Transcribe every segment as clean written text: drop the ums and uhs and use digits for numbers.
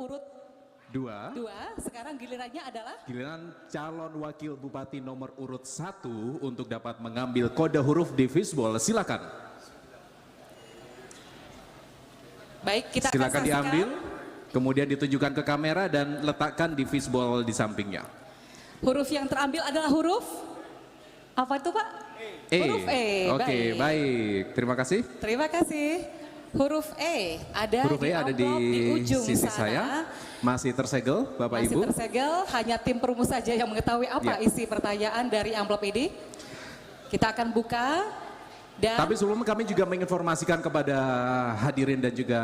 urut Dua. 2. Sekarang gilirannya adalah Giliran calon wakil bupati nomor urut 1 untuk dapat mengambil kode huruf di fishbowl. Silakan. baik, kita akan Silakan saksikan. diambil, kemudian ditunjukkan ke kamera dan letakkan di fishbowl di sampingnya. Huruf yang terambil adalah huruf apa itu, Pak? Huruf E. Oke, baik. Terima kasih. Terima kasih. Huruf E ada Huruf di E ada amplop di ujung sisi sana. saya. Masih tersegel, Bapak Masih Ibu. tersegel, hanya tim perumus saja yang mengetahui apa Ya. isi pertanyaan dari amplop ini. Kita akan buka dan Tapi sebelum kami juga menginformasikan kepada hadirin dan juga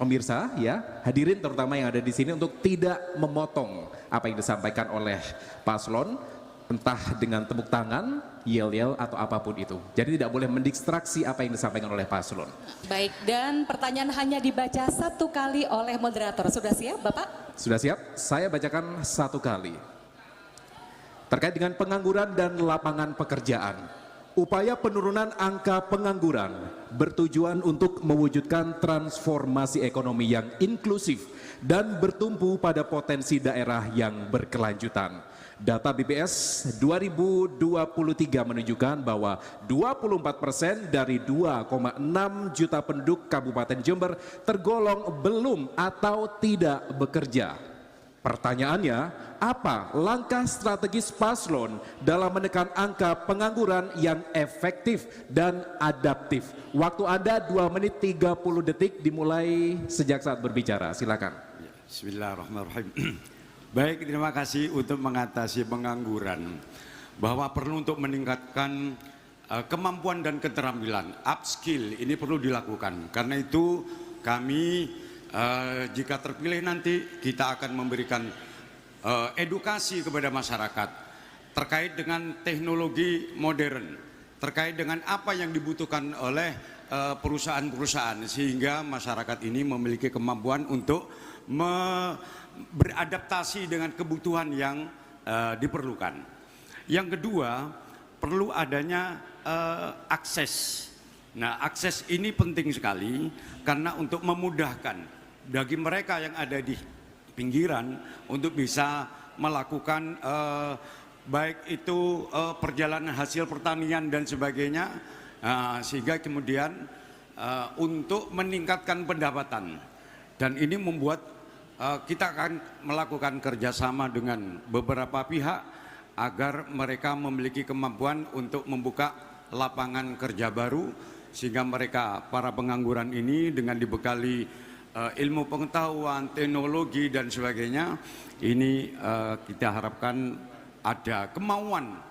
pemirsa ya, hadirin terutama yang ada di sini untuk tidak memotong apa yang disampaikan oleh paslon, entah dengan tepuk tangan, yel-yel atau apapun itu. Jadi tidak boleh mendistraksi apa yang disampaikan oleh paslon. baik, dan pertanyaan hanya dibaca satu kali oleh moderator. Sudah siap, Bapak? Sudah siap? Saya bacakan satu kali. Terkait dengan pengangguran dan lapangan pekerjaan. Upaya penurunan angka pengangguran bertujuan untuk mewujudkan transformasi ekonomi yang inklusif dan bertumpu pada potensi daerah yang berkelanjutan. Data BPS 2023 menunjukkan bahwa 24% dari 2,6 juta penduduk Kabupaten Jember tergolong belum atau tidak bekerja. Pertanyaannya, apa langkah strategis paslon dalam menekan angka pengangguran yang efektif dan adaptif? Waktu Anda 2 menit 30 detik dimulai sejak saat berbicara. Silakan. Bismillahirrahmanirrahim. Baik, terima kasih untuk mengatasi pengangguran. Bahwa perlu untuk meningkatkan kemampuan dan keterampilan, upskill ini perlu dilakukan. Karena itu kami jika terpilih nanti kita akan memberikan edukasi kepada masyarakat terkait dengan teknologi modern, terkait dengan apa yang dibutuhkan oleh perusahaan-perusahaan sehingga masyarakat ini memiliki kemampuan untuk beradaptasi dengan kebutuhan yang diperlukan. Yang kedua, perlu adanya akses. Nah, akses ini penting sekali karena untuk memudahkan bagi mereka yang ada di pinggiran untuk bisa melakukan baik itu perjalanan hasil pertanian dan sebagainya, sehingga kemudian untuk meningkatkan pendapatan. Dan ini membuat kita akan melakukan kerjasama dengan beberapa pihak agar mereka memiliki kemampuan untuk membuka lapangan kerja baru sehingga mereka para pengangguran ini dengan dibekali ilmu pengetahuan, teknologi dan sebagainya ini kita harapkan ada kemauan.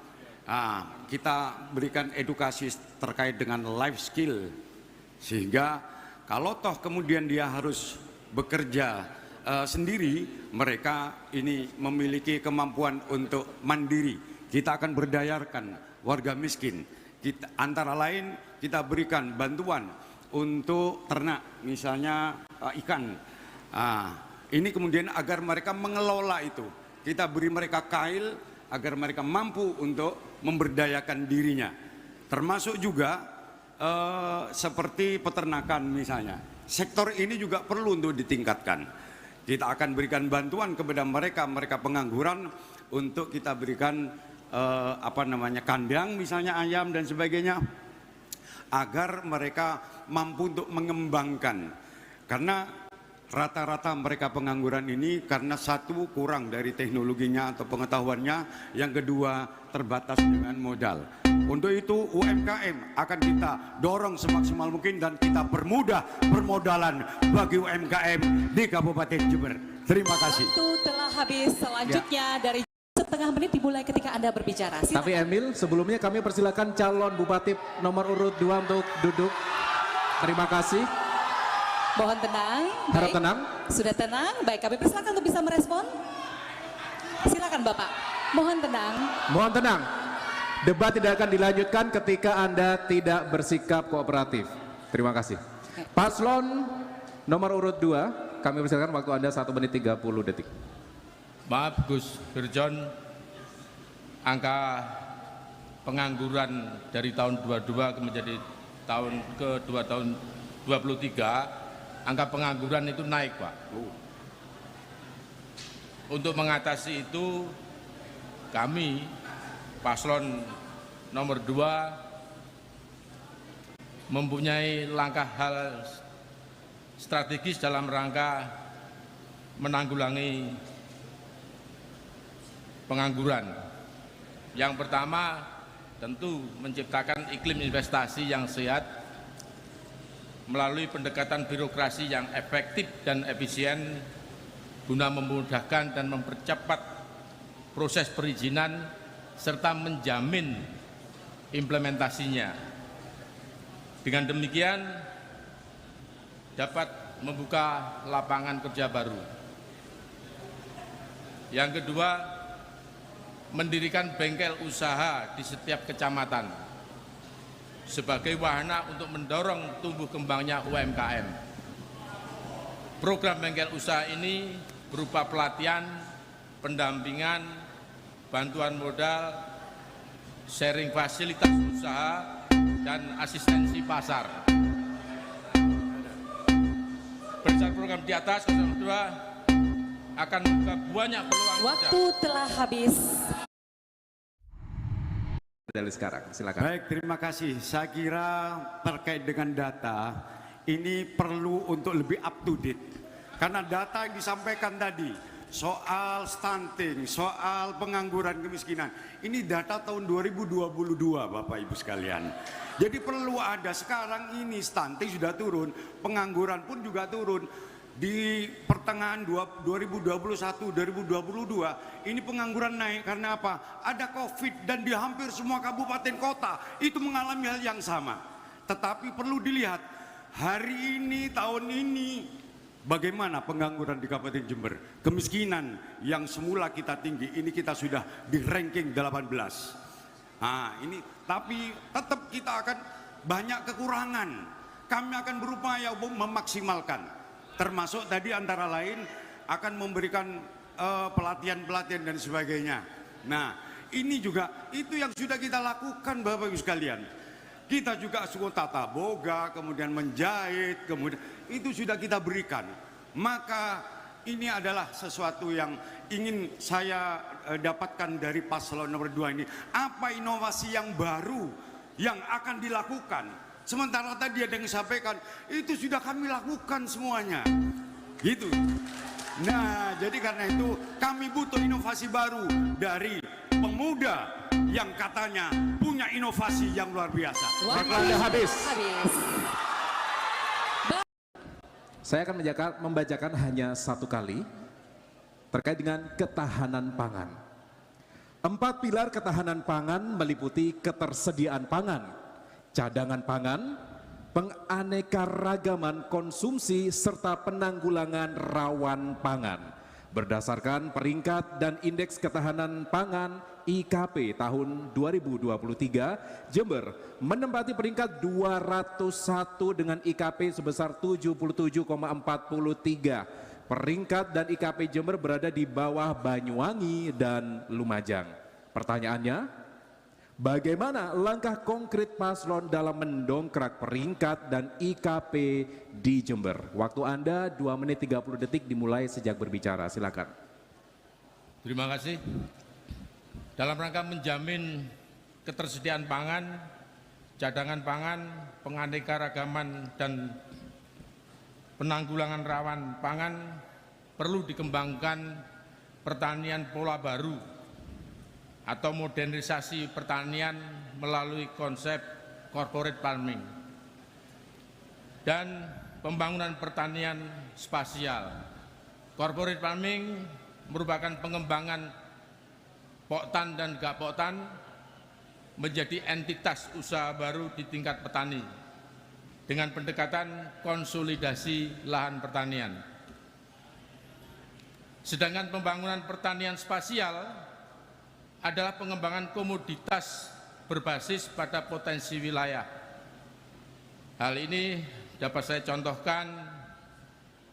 Kita berikan edukasi terkait dengan life skill sehingga kalau toh kemudian dia harus bekerja sendiri, mereka ini memiliki kemampuan untuk mandiri. Kita akan berdayakan warga miskin. Kita, antara lain kita berikan bantuan untuk ternak, misalnya ikan. Ini kemudian agar mereka mengelola itu. Kita beri mereka kail agar mereka mampu untuk memberdayakan dirinya. Termasuk juga seperti peternakan misalnya. Sektor ini juga perlu untuk ditingkatkan. Kita akan berikan bantuan kepada mereka pengangguran untuk kita berikan kandang misalnya ayam dan sebagainya agar mereka mampu untuk mengembangkan. Karena rata-rata mereka pengangguran ini karena satu kurang dari teknologinya atau pengetahuannya, yang kedua terbatas dengan modal. Untuk itu UMKM akan kita dorong semaksimal mungkin dan kita permudah permodalan bagi UMKM di Kabupaten Jember. Terima kasih. Waktu telah habis. Selanjutnya dari setengah menit dimulai ketika Anda berbicara. Silakan. Tapi Emil, sebelumnya kami persilakan calon Bupati nomor urut 2 untuk duduk. Terima kasih. Mohon tenang. Harap Baik. tenang. Sudah tenang. Baik, kami persilakan untuk bisa merespon. Silakan Bapak. Mohon tenang. Mohon tenang. Debat tidak akan dilanjutkan ketika Anda tidak bersikap kooperatif. Terima kasih. Paslon nomor urut 2, kami persilakan waktu Anda 1 menit 30 detik. Maaf Gus Firjon, angka pengangguran dari tahun 22 menjadi tahun ke-2 tahun 23, angka pengangguran itu naik Pak. Untuk mengatasi itu, kami paslon nomor 2 mempunyai langkah hal strategis dalam rangka menanggulangi pengangguran. Yang pertama, tentu menciptakan iklim investasi yang sehat melalui pendekatan birokrasi yang efektif dan efisien guna memudahkan dan mempercepat proses perizinan serta menjamin implementasinya. Dengan demikian dapat membuka lapangan kerja baru. Yang kedua, mendirikan bengkel usaha di setiap kecamatan sebagai wahana untuk mendorong tumbuh kembangnya UMKM. Program bengkel usaha ini berupa pelatihan, pendampingan, bantuan modal, sharing fasilitas usaha, dan asistensi pasar. Berdasarkan program di atas, 02 akan membuka banyak peluang kerja. Waktu telah habis. Dari sekarang, silakan. Baik, terima kasih. Saya kira terkait dengan data, ini perlu untuk lebih up to date. Karena data yang disampaikan tadi, soal stunting, soal pengangguran, kemiskinan, ini data tahun 2022 Bapak Ibu sekalian. Jadi perlu ada, sekarang ini stunting sudah turun, pengangguran pun juga turun. Di pertengahan 2021-2022 ini pengangguran naik karena apa? Ada COVID dan di hampir semua kabupaten kota itu mengalami hal yang sama. Tetapi perlu dilihat hari ini, tahun ini, bagaimana pengangguran di Kabupaten Jember. Kemiskinan yang semula kita tinggi, ini kita sudah di ranking 18. Nah ini, tapi tetap kita akan banyak kekurangan. Kami akan berupaya untuk memaksimalkan. Termasuk tadi antara lain akan memberikan pelatihan-pelatihan dan sebagainya. Nah ini juga itu yang sudah kita lakukan Bapak Ibu sekalian. Kita juga suku tata boga, kemudian menjahit, kemudian itu sudah kita berikan. Maka ini adalah sesuatu yang ingin saya dapatkan dari paslon nomor 2 ini. Apa inovasi yang baru yang akan dilakukan? Sementara tadi ada yang disampaikan, itu sudah kami lakukan semuanya. Gitu. Nah, jadi karena itu kami butuh inovasi baru dari pemuda yang katanya punya inovasi yang luar biasa. Waktu Anda habis. Habis. Saya akan membacakan hanya satu kali terkait dengan ketahanan pangan. 4 pilar ketahanan pangan meliputi ketersediaan pangan, cadangan pangan, penganekaragaman konsumsi, serta penanggulangan rawan pangan. Berdasarkan peringkat dan indeks ketahanan pangan IKP tahun 2023, Jember menempati peringkat 201 dengan IKP sebesar 77,43. Peringkat dan IKP Jember berada di bawah Banyuwangi dan Lumajang. Pertanyaannya, bagaimana langkah konkret paslon dalam mendongkrak peringkat dan IKP di Jember? Waktu Anda 2 menit 30 detik dimulai sejak berbicara, silakan. Terima kasih. Dalam rangka menjamin ketersediaan pangan, cadangan pangan, penganekaragaman dan penanggulangan rawan pangan, perlu dikembangkan pertanian pola baru atau modernisasi pertanian melalui konsep corporate farming dan pembangunan pertanian spasial. Corporate farming merupakan pengembangan poktan dan gak poktan menjadi entitas usaha baru di tingkat petani dengan pendekatan konsolidasi lahan pertanian. Sedangkan pembangunan pertanian spasial adalah pengembangan komoditas berbasis pada potensi wilayah. Hal ini dapat saya contohkan,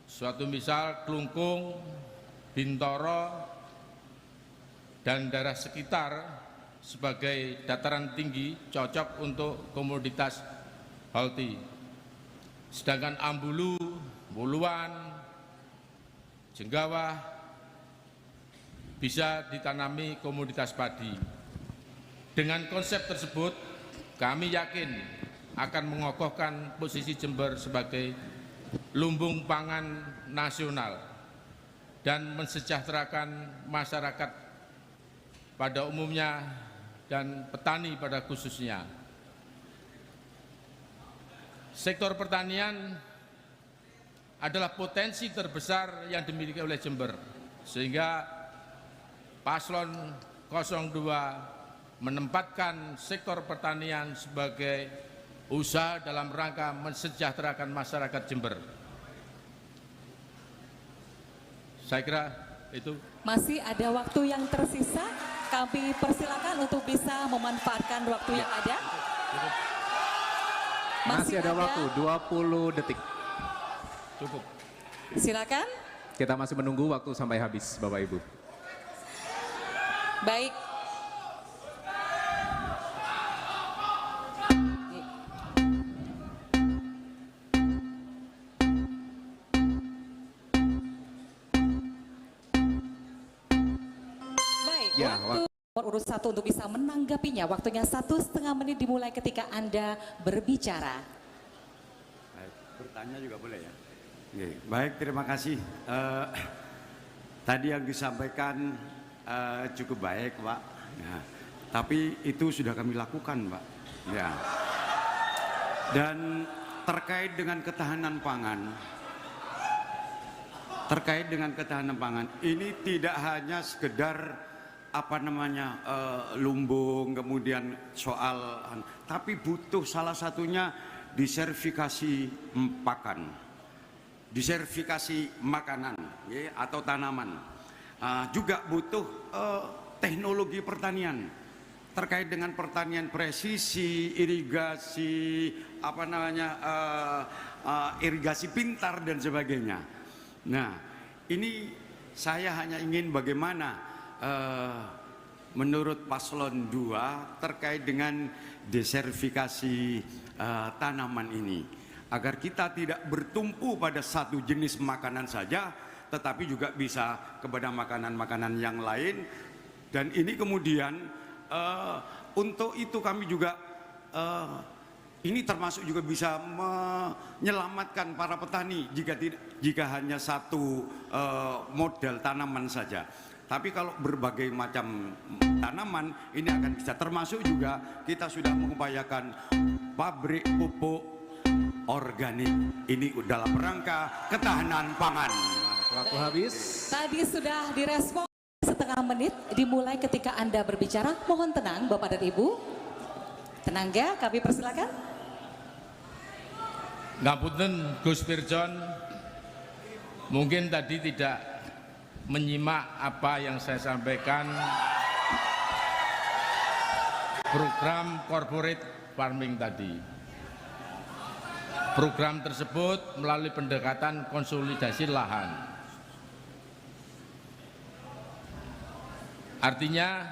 suatu misal Klungkung, Bintoro, dan daerah sekitar sebagai dataran tinggi cocok untuk komoditas holti. Sedangkan Ambulu, Buluan, Jenggawah, bisa ditanami komoditas padi. Dengan konsep tersebut, kami yakin akan mengokohkan posisi Jember sebagai lumbung pangan nasional dan mensejahterakan masyarakat pada umumnya dan petani pada khususnya. Sektor pertanian adalah potensi terbesar yang dimiliki oleh Jember, sehingga Paslon 02 menempatkan sektor pertanian sebagai usaha dalam rangka mensejahterakan masyarakat Jember. Saya kira itu. Masih ada waktu yang tersisa, kami persilakan untuk bisa memanfaatkan waktu yang ada. Masih ada waktu 20 detik. Cukup. Silakan. Kita masih menunggu waktu sampai habis, Bapak Ibu. Baik. Baik, Ya, waktu nomor urut 1 untuk bisa menanggapinya. Waktunya 1,5 menit dimulai ketika Anda berbicara. Baik, bertanya juga boleh ya? Oke, baik, terima kasih. Tadi yang disampaikan cukup baik, Pak. Ya, tapi itu sudah kami lakukan, Pak. Ya. Dan terkait dengan ketahanan pangan, ini tidak hanya sekedar lumbung, kemudian soal, tapi butuh salah satunya disertifikasi pakan, disertifikasi makanan ya, atau tanaman. Juga butuh teknologi pertanian terkait dengan pertanian presisi, irigasi, irigasi pintar dan sebagainya. Nah, ini saya hanya ingin bagaimana menurut Paslon 2 terkait dengan desertifikasi tanaman ini, agar kita tidak bertumpu pada satu jenis makanan saja, tetapi juga bisa kepada makanan-makanan yang lain. Dan ini kemudian untuk itu kami juga ini termasuk juga bisa menyelamatkan para petani jika hanya satu model tanaman saja. Tapi kalau berbagai macam tanaman ini akan bisa, termasuk juga kita sudah mengupayakan pabrik pupuk organik ini dalam rangka ketahanan pangan. Waktu habis. Tadi sudah direspon 1,5 menit dimulai ketika Anda berbicara. Mohon tenang Bapak dan Ibu. Tenang ya, kami persilakan. Ngapunten Gus Pirjon, mungkin tadi tidak menyimak apa yang saya sampaikan program corporate farming tadi. Program tersebut melalui pendekatan konsolidasi lahan. Artinya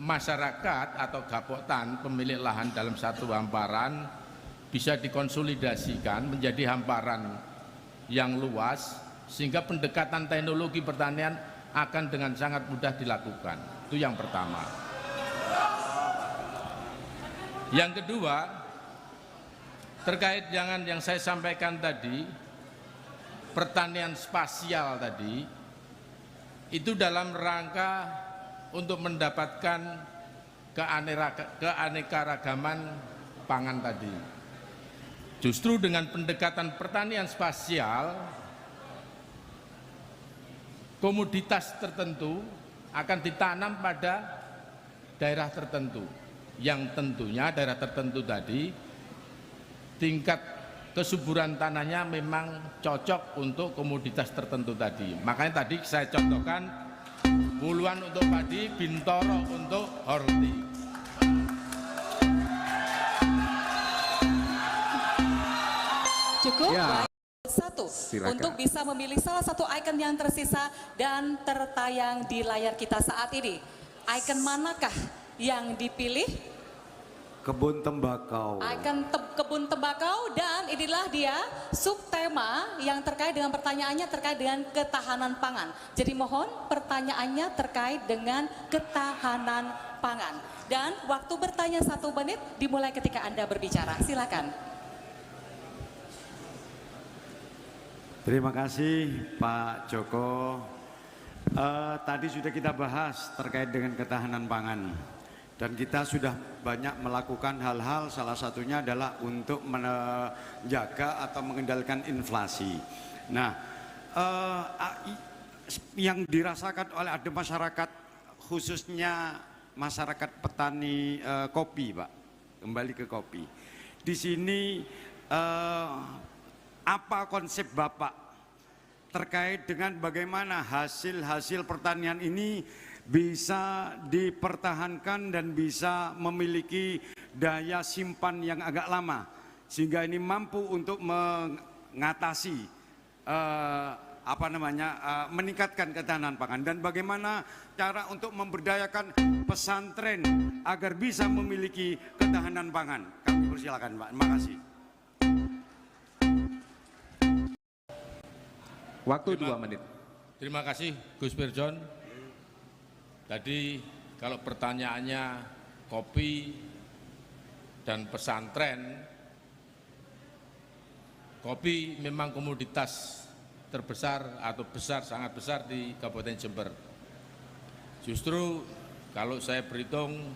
masyarakat atau gapotan pemilik lahan dalam satu hamparan bisa dikonsolidasikan menjadi hamparan yang luas, sehingga pendekatan teknologi pertanian akan dengan sangat mudah dilakukan. Itu yang pertama. Yang kedua, terkait dengan yang saya sampaikan tadi, pertanian spasial tadi, itu dalam rangka untuk mendapatkan keanekaragaman pangan tadi. Justru dengan pendekatan pertanian spasial, komoditas tertentu akan ditanam pada daerah tertentu, yang tentunya daerah tertentu tadi tingkat kesuburan tanahnya memang cocok untuk komoditas tertentu tadi. Makanya tadi saya contohkan Puluhan untuk padi, Bintoro untuk horti. Cukup. Ya. Satu, Silakan. untuk bisa memilih salah satu icon yang tersisa dan tertayang di layar kita saat ini. Icon manakah yang dipilih? Kebun tembakau. Kebun tembakau, dan inilah dia subtema yang terkait dengan pertanyaannya terkait dengan ketahanan pangan. Jadi mohon pertanyaannya terkait dengan ketahanan pangan. Dan waktu bertanya 1 menit dimulai ketika Anda berbicara. Silakan. Terima kasih Pak Joko. Tadi sudah kita bahas terkait dengan ketahanan pangan. Dan kita sudah banyak melakukan hal-hal, salah satunya adalah untuk menjaga atau mengendalikan inflasi. Nah, yang dirasakan oleh ada masyarakat, khususnya masyarakat petani kopi, Pak. Kembali ke kopi. Di sini apa konsep Bapak terkait dengan bagaimana hasil-hasil pertanian ini bisa dipertahankan dan bisa memiliki daya simpan yang agak lama, sehingga ini mampu untuk mengatasi meningkatkan ketahanan pangan, dan bagaimana cara untuk memberdayakan pesantren agar bisa memiliki ketahanan pangan. Kami persilakan, Pak. Terima kasih. Waktu 2 menit. Terima kasih Gus Pirjon. Tadi kalau pertanyaannya kopi dan pesantren, kopi memang komoditas terbesar atau sangat besar di Kabupaten Jember. Justru kalau saya berhitung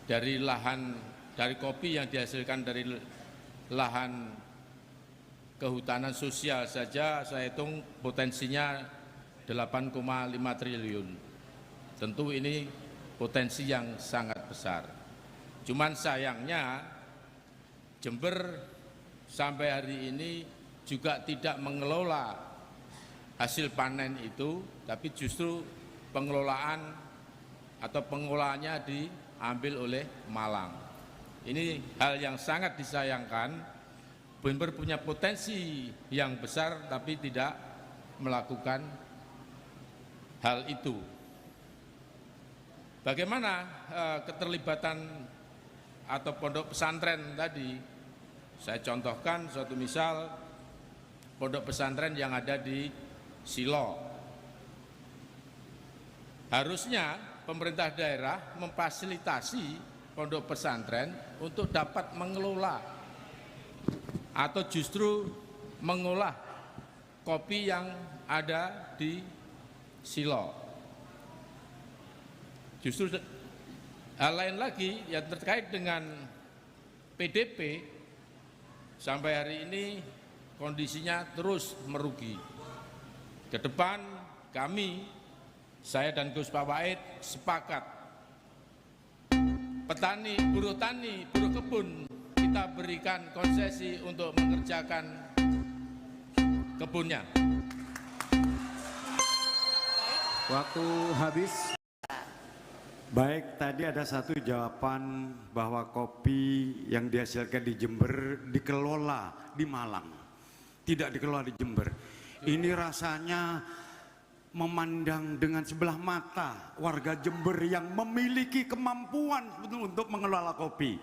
dari kopi yang dihasilkan dari lahan kehutanan sosial saja, saya hitung potensinya 8,5 triliun. Tentu ini potensi yang sangat besar. Cuman sayangnya Jember sampai hari ini juga tidak mengelola hasil panen itu, tapi justru pengelolaan atau pengolahannya diambil oleh Malang. Ini hal yang sangat disayangkan. Jember punya potensi yang besar tapi tidak melakukan hal itu. Bagaimana keterlibatan atau pondok pesantren tadi? Saya contohkan suatu misal pondok pesantren yang ada di Silo. Harusnya pemerintah daerah memfasilitasi pondok pesantren untuk dapat mengelola atau justru mengolah kopi yang ada di Silo. Justru hal lain lagi yang terkait dengan PDP, sampai hari ini kondisinya terus merugi. Ke depan kami, saya dan Gus Pawait sepakat, petani, buruh kebun, kita berikan konsesi untuk mengerjakan kebunnya. Waktu habis. Baik, tadi ada satu jawaban bahwa kopi yang dihasilkan di Jember dikelola di Malang, tidak dikelola di Jember. Ini rasanya memandang dengan sebelah mata warga Jember yang memiliki kemampuan untuk mengelola kopi.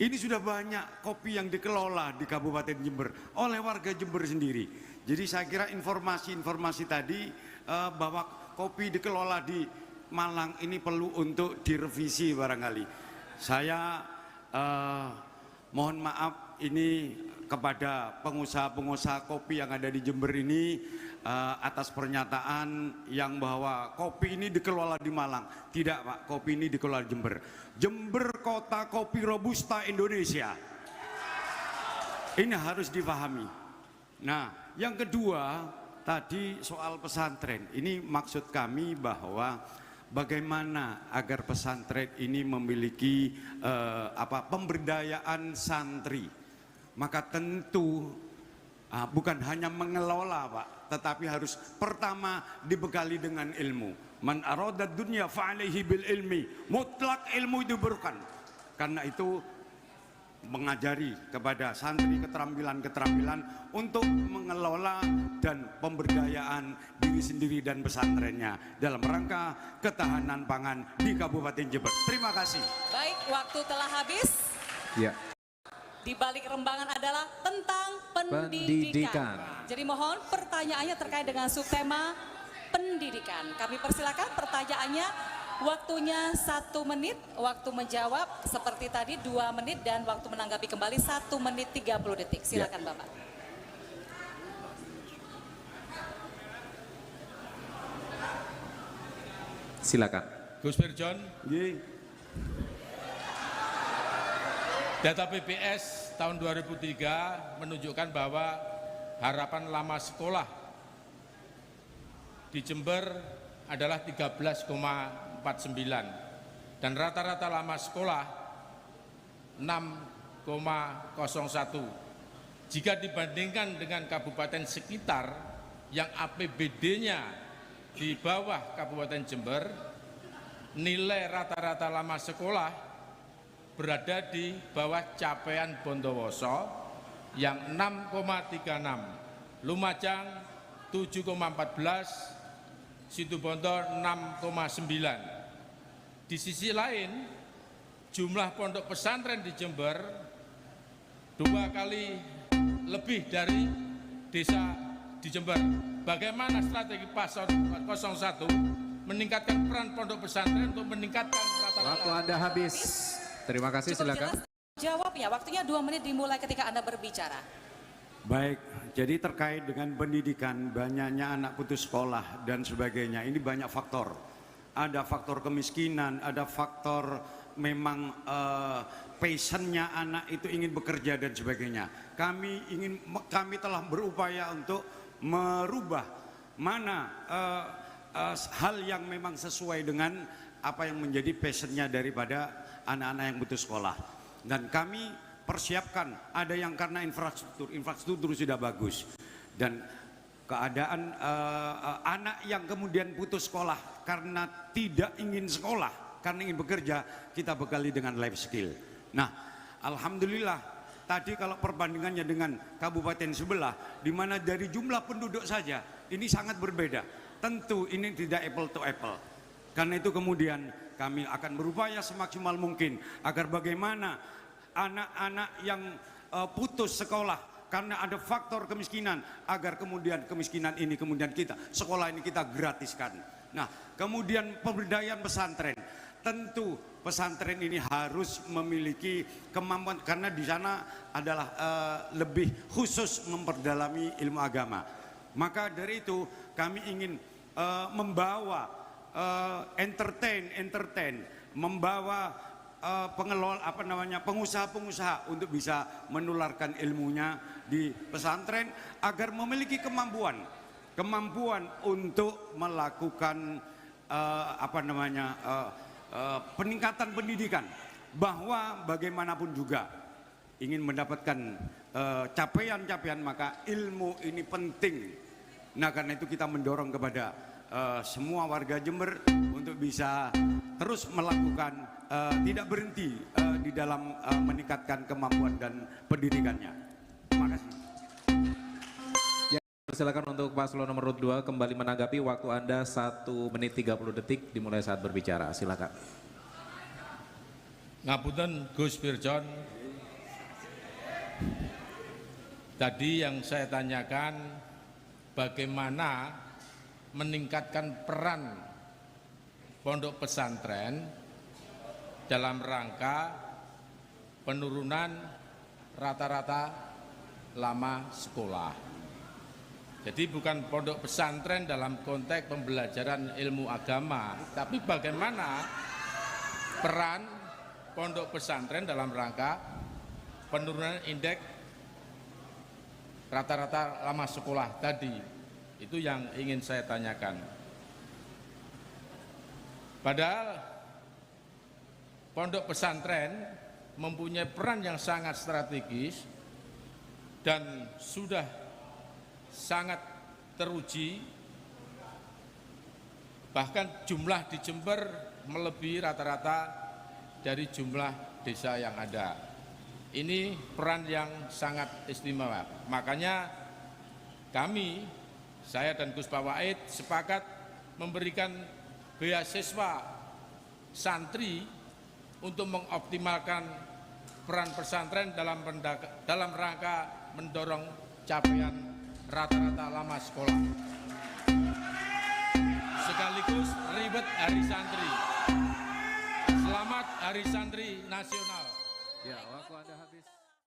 Ini sudah banyak kopi yang dikelola di Kabupaten Jember oleh warga Jember sendiri. Jadi saya kira informasi-informasi tadi bahwa kopi dikelola di Malang ini perlu untuk direvisi barangkali. Saya mohon maaf ini kepada pengusaha-pengusaha kopi yang ada di Jember ini atas pernyataan yang bahwa kopi ini dikelola di Malang. Tidak, Pak, kopi ini dikelola di Jember. Jember kota kopi robusta Indonesia. Ini harus dipahami. Nah, yang kedua tadi soal pesantren. Ini maksud kami bahwa bagaimana agar pesantren ini memiliki pemberdayaan santri. Maka tentu bukan hanya mengelola, Pak, tetapi harus pertama dibekali dengan ilmu. Man arada dunya fa'alaihi bil ilmi. Mutlak ilmu itu diperlukan. Karena itu mengajari kepada santri keterampilan-keterampilan untuk mengelola dan pemberdayaan diri sendiri dan pesantrennya dalam rangka ketahanan pangan di Kabupaten Jember. Terima kasih. Baik, waktu telah habis. Ya. Di balik rembangan adalah tentang pendidikan. Pendidikan. Jadi mohon pertanyaannya terkait dengan subtema pendidikan. Kami persilakan pertanyaannya. Waktunya 1 menit, waktu menjawab seperti tadi 2 menit dan waktu menanggapi kembali 1 menit 30 detik. Silakan Bapak. Silakan. Gus Firjon, Ye. data BPS tahun 2003 menunjukkan bahwa harapan lama sekolah di Jember adalah 13,49 dan rata-rata lama sekolah 6,01. Jika dibandingkan dengan kabupaten sekitar yang APBD-nya di bawah Kabupaten Jember, nilai rata-rata lama sekolah berada di bawah capaian Bondowoso yang 6,36, Lumajang 7,14, Situbondo 6,9. Di sisi lain, jumlah pondok pesantren di Jember 2 kali lebih dari desa di Jember. Bagaimana strategi Paslon 01 meningkatkan peran pondok pesantren untuk meningkatkan rata-rata? Waktu Anda habis. Terima kasih, Cukup silakan. jelas jawabnya. Waktunya 2 menit dimulai ketika Anda berbicara. Baik, jadi terkait dengan pendidikan, banyaknya anak putus sekolah dan sebagainya, ini banyak faktor. Ada faktor kemiskinan, ada faktor memang passionnya anak itu ingin bekerja dan sebagainya. Kami telah berupaya untuk merubah mana hal yang memang sesuai dengan apa yang menjadi passionnya daripada anak-anak yang putus sekolah. Dan kami persiapkan, ada yang karena infrastruktur sudah bagus, dan keadaan anak yang kemudian putus sekolah karena tidak ingin sekolah, karena ingin bekerja, kita bekali dengan life skill. Nah, alhamdulillah tadi kalau perbandingannya dengan kabupaten sebelah, di mana dari jumlah penduduk saja ini sangat berbeda. Tentu ini tidak apple to apple. Karena itu kemudian kami akan berupaya semaksimal mungkin agar bagaimana anak-anak yang putus sekolah karena ada faktor kemiskinan, agar kemudian kemiskinan ini kemudian sekolah ini kita gratiskan. Nah, kemudian pemberdayaan pesantren, tentu pesantren ini harus memiliki kemampuan karena di sana adalah lebih khusus memperdalami ilmu agama. Maka dari itu kami ingin membawa entertain, membawa pengusaha-pengusaha untuk bisa menularkan ilmunya di pesantren agar memiliki kemampuan untuk melakukan peningkatan pendidikan, bahwa bagaimanapun juga ingin mendapatkan capaian-capaian, maka ilmu ini penting. Nah, karena itu kita mendorong kepada semua warga Jember untuk bisa terus melakukan, tidak berhenti di dalam meningkatkan kemampuan dan pendidikannya. Terima kasih. Ya, silakan untuk paslon nomor 2 kembali menanggapi. Waktu Anda 1 menit 30 detik dimulai saat berbicara. Silakan. Ngapunten Gus Firjon, tadi yang saya tanyakan bagaimana meningkatkan peran pondok pesantren dalam rangka penurunan rata-rata lama sekolah. Jadi bukan pondok pesantren dalam konteks pembelajaran ilmu agama, tapi bagaimana peran pondok pesantren dalam rangka penurunan indeks rata-rata lama sekolah tadi. Itu yang ingin saya tanyakan. Padahal pondok pesantren mempunyai peran yang sangat strategis dan sudah sangat teruji, bahkan jumlah di Jember melebihi rata-rata dari jumlah desa yang ada. Ini peran yang sangat istimewa. Makanya kami, saya dan Gus Pak Wahid sepakat memberikan beasiswa santri untuk mengoptimalkan peran pesantren dalam rangka mendorong capaian rata-rata lama sekolah. Sekaligus ribet Hari Santri. Selamat Hari Santri Nasional. Ya, waktu Anda habis.